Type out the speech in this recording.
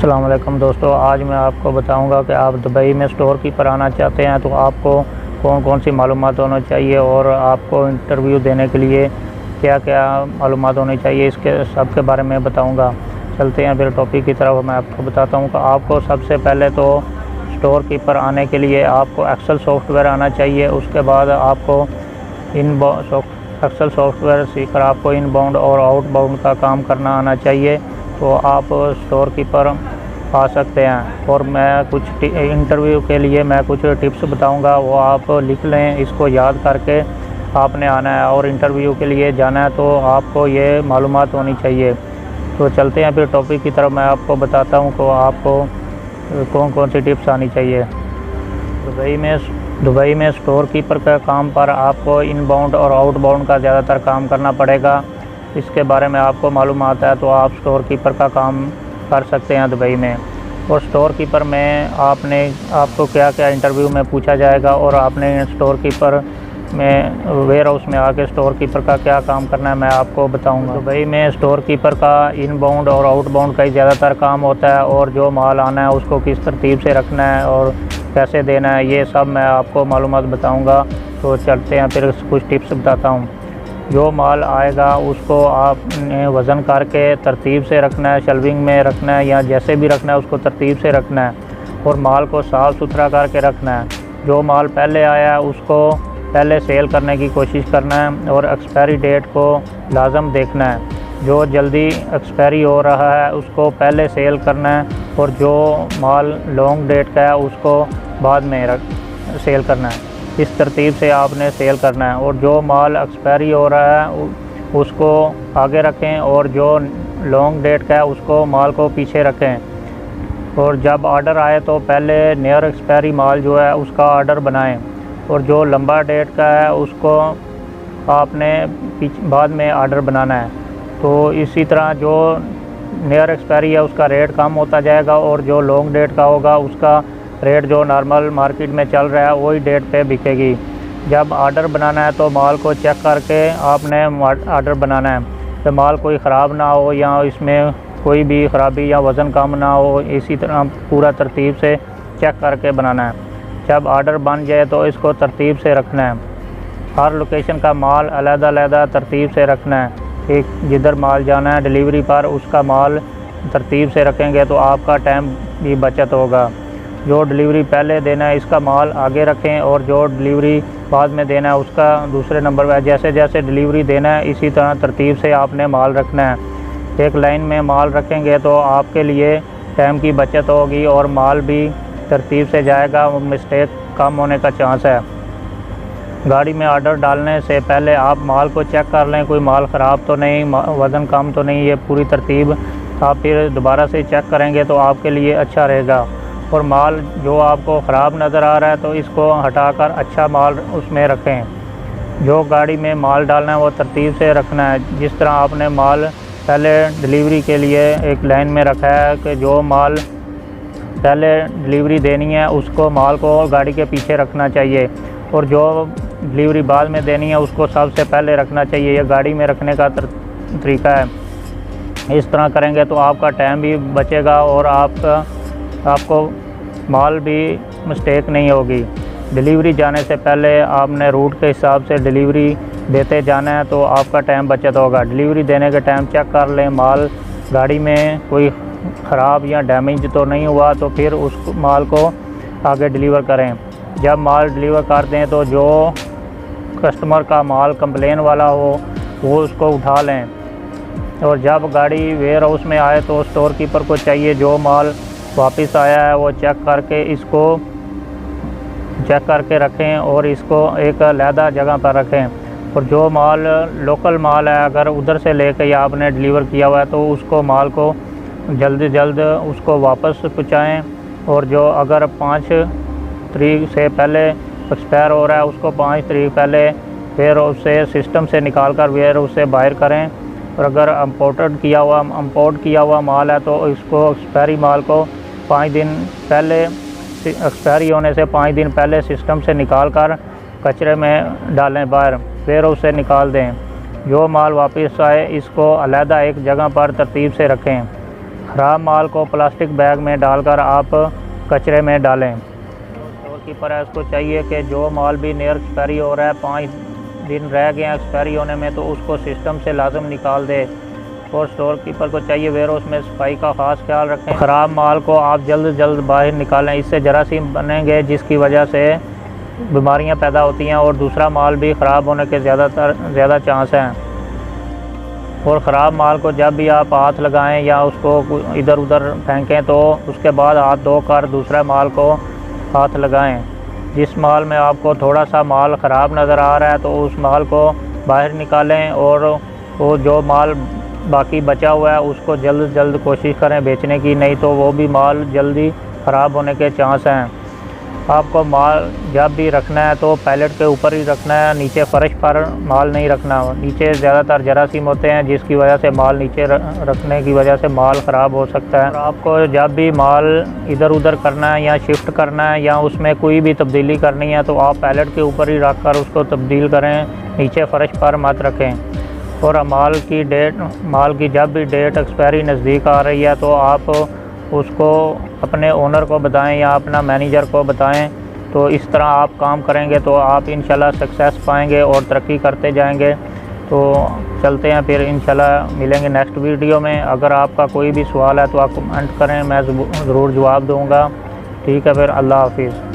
अस्सलाम वालेकुम दोस्तों, आज मैं आपको बताऊंगा कि आप दुबई में स्टोर कीपर आना चाहते हैं तो आपको कौन कौन सी मालूमात होनी चाहिए और आपको इंटरव्यू देने के लिए क्या क्या मालूमात होनी चाहिए, इसके सब के बारे में बताऊंगा। चलते हैं फिर टॉपिक की तरफ। मैं आपको बताता हूं कि आपको सबसे पहले तो स्टोर कीपर आने के लिए आपको एक्सेल सॉफ्टवेयर आना चाहिए। उसके बाद आपको एक्सेल सॉफ्टवेयर सीखकर आपको इनबाउंड और आउटबाउंड का काम करना आना चाहिए, तो आप स्टोर कीपर आ सकते हैं। और मैं कुछ इंटरव्यू के लिए मैं कुछ टिप्स बताऊंगा, वो आप लिख लें, इसको याद करके आपने आना है और इंटरव्यू के लिए जाना है, तो आपको ये मालूमात होनी चाहिए। तो चलते हैं फिर टॉपिक की तरफ। मैं आपको बताता हूं कि आपको कौन कौन सी टिप्स आनी चाहिए। दुबई में स्टोर कीपर का काम पर आपको इनबाउंड और आउटबाउंड का ज़्यादातर काम करना पड़ेगा। इसके बारे में आपको मालूमात है तो आप स्टोर कीपर का काम कर सकते हैं दुबई में। और स्टोर कीपर में आपको क्या क्या इंटरव्यू में पूछा जाएगा और आपने स्टोर कीपर में वेयर हाउस में आके स्टोर कीपर का क्या काम करना है मैं आपको बताऊंगा। दुबई में स्टोर कीपर का इनबाउंड और आउटबाउंड का ही ज़्यादातर काम होता है, और जो माल आना है उसको किस तरतीब से रखना है और कैसे देना है, ये सब मैं आपको मालूमात बताऊंगा। तो चलते हैं फिर कुछ टिप्स बताता हूँ। जो माल आएगा उसको आपने वज़न करके तरतीब से रखना है, शेल्विंग में रखना है या जैसे भी रखना है उसको तरतीब से रखना है, और माल को साफ़ सुथरा करके रखना है। जो माल पहले आया है उसको पहले सेल करने की कोशिश करना है और एक्सपायरी डेट को लाजम देखना है। जो जल्दी एक्सपायरी हो रहा है उसको पहले सेल करना है, और जो माल लॉन्ग डेट का है उसको बाद में सेल करना है। इस तरतीब से आपने सेल करना है। और जो माल एक्सपायरी हो रहा है उसको आगे रखें, और जो लॉन्ग डेट का है उसको माल को पीछे रखें। और जब ऑर्डर आए तो पहले नियर एक्सपायरी माल जो है उसका ऑर्डर बनाएं, और जो लंबा डेट का है उसको आपने बाद में ऑर्डर बनाना है। तो इसी तरह जो नियर एक्सपायरी है उसका रेट कम होता जाएगा, और जो लॉन्ग डेट का होगा उसका रेट जो नॉर्मल मार्केट में चल रहा है वही डेट पे बिकेगी। जब ऑर्डर बनाना है तो माल को चेक करके आपने ऑर्डर बनाना है, तो माल कोई ख़राब ना हो या इसमें कोई भी ख़राबी या वज़न कम ना हो, इसी तरह पूरा तरतीब से चेक करके बनाना है। जब ऑर्डर बन जाए तो इसको तरतीब से रखना है। हर लोकेशन का माल अलग-अलग तरतीब से रखना है। एक जिधर माल जाना है डिलीवरी पर उसका माल तरतीब से रखेंगे तो आपका टाइम भी बचत होगा। जो डिलीवरी पहले देना है इसका माल आगे रखें, और जो डिलीवरी बाद में देना है उसका दूसरे नंबर पर। जैसे जैसे डिलीवरी देना है इसी तरह तरतीब से आपने माल रखना है। एक लाइन में माल रखेंगे तो आपके लिए टाइम की बचत होगी और माल भी तरतीब से जाएगा, मिस्टेक कम होने का चांस है। गाड़ी में ऑर्डर डालने से पहले आप माल को चेक कर लें, कोई माल ख़राब तो नहीं, वज़न कम तो नहीं, ये पूरी तरतीब आप फिर दोबारा से चेक करेंगे तो आपके लिए अच्छा रहेगा। और माल जो आपको ख़राब नज़र आ रहा है तो इसको हटाकर अच्छा माल उसमें रखें। जो गाड़ी में माल डालना है वो तरतीब से रखना है। जिस तरह आपने माल पहले डिलीवरी के लिए एक लाइन में रखा है कि जो माल पहले डिलीवरी देनी है उसको माल को गाड़ी के पीछे रखना चाहिए, और जो डिलीवरी बाद में देनी है उसको सबसे पहले रखना चाहिए। यह गाड़ी में रखने का तरीका है। इस तरह करेंगे तो आपका टाइम भी बचेगा और आपको माल भी मिस्टेक नहीं होगी। डिलीवरी जाने से पहले आपने रूट के हिसाब से डिलीवरी देते जाना है तो आपका टाइम बचत होगा। डिलीवरी देने के टाइम चेक कर लें माल गाड़ी में कोई ख़राब या डैमेज तो नहीं हुआ, तो फिर उस माल को आगे डिलीवर करें। जब माल डिलीवर कर दें तो जो कस्टमर का माल कंप्लेन वाला हो वो उसको उठा लें। और जब गाड़ी वेयर हाउस में आए तो स्टोर कीपर को चाहिए जो माल वापस आया है वो चेक करके रखें और इसको एक अलहदा जगह पर रखें। और जो माल लोकल माल है अगर उधर से लेकर या आपने डिलीवर किया हुआ है तो उसको माल को जल्द उसको वापस पहुँचाएँ। और जो अगर 5 तारीख से पहले एक्सपायर हो रहा है उसको 5 तारीख पहले वेयर हाउस से सिस्टम से निकाल कर वेयर हाउस से बाहर करें। और अगर इम्पोर्ट किया हुआ माल है तो इसको एक्सपायरी माल को 5 दिन पहले, एक्सपायरी होने से 5 दिन पहले सिस्टम से निकाल कर कचरे में डालें, बाहर वेयर हाउस से निकाल दें। जो माल वापस आए इसको अलहदा एक जगह पर तरतीब से रखें। ख़राब माल को प्लास्टिक बैग में डालकर आप कचरे में डालें। स्टोर कीपर है उसको चाहिए कि जो माल भी नियर एक्सपायरी हो रहा है, 5 दिन रह गए हैं एक्सपायरी होने में, तो उसको सिस्टम से लाजम निकाल दे। और स्टोर कीपर को चाहिए वेयरहाउस में सफाई का ख़ास ख्याल रखें। ख़राब माल को आप जल्द बाहर निकालें, इससे जरासीम बनेंगे जिसकी वजह से बीमारियां पैदा होती हैं और दूसरा माल भी ख़राब होने के ज़्यादा चांस हैं। और ख़राब माल को जब भी आप हाथ लगाएं या उसको इधर उधर फेंकें तो उसके बाद हाथ धोकर दूसरा माल को हाथ लगाएं। जिस माल में आपको थोड़ा सा माल ख़राब नज़र आ रहा है तो उस माल को बाहर निकालें, और वो जो माल बाकी बचा हुआ है उसको जल्द कोशिश करें बेचने की, नहीं तो वो भी माल जल्दी ख़राब होने के चांस हैं। आपको माल जब भी रखना है तो पैलेट के ऊपर ही रखना है, नीचे फ़र्श पर माल नहीं रखना। नीचे ज़्यादातर जरासीम होते हैं जिसकी वजह से माल नीचे रखने की वजह से माल ख़राब हो सकता है। और आपको जब भी माल इधर उधर करना है या शिफ्ट करना है या उसमें कोई भी तब्दीली करनी है तो आप पैलेट के ऊपर ही रख कर उसको तब्दील करें, नीचे फ़र्श पर मत रखें। और माल की जब भी डेट एक्सपायरी नज़दीक आ रही है तो आप उसको अपने ओनर को बताएं या अपना मैनेजर को बताएं। तो इस तरह आप काम करेंगे तो आप इंशाल्लाह सक्सेस पाएंगे और तरक्की करते जाएंगे। तो चलते हैं फिर, इंशाल्लाह मिलेंगे नेक्स्ट वीडियो में। अगर आपका कोई भी सवाल है तो आप कमेंट करें, मैं ज़रूर जवाब दूँगा। ठीक है, फिर अल्लाह हाफिज़।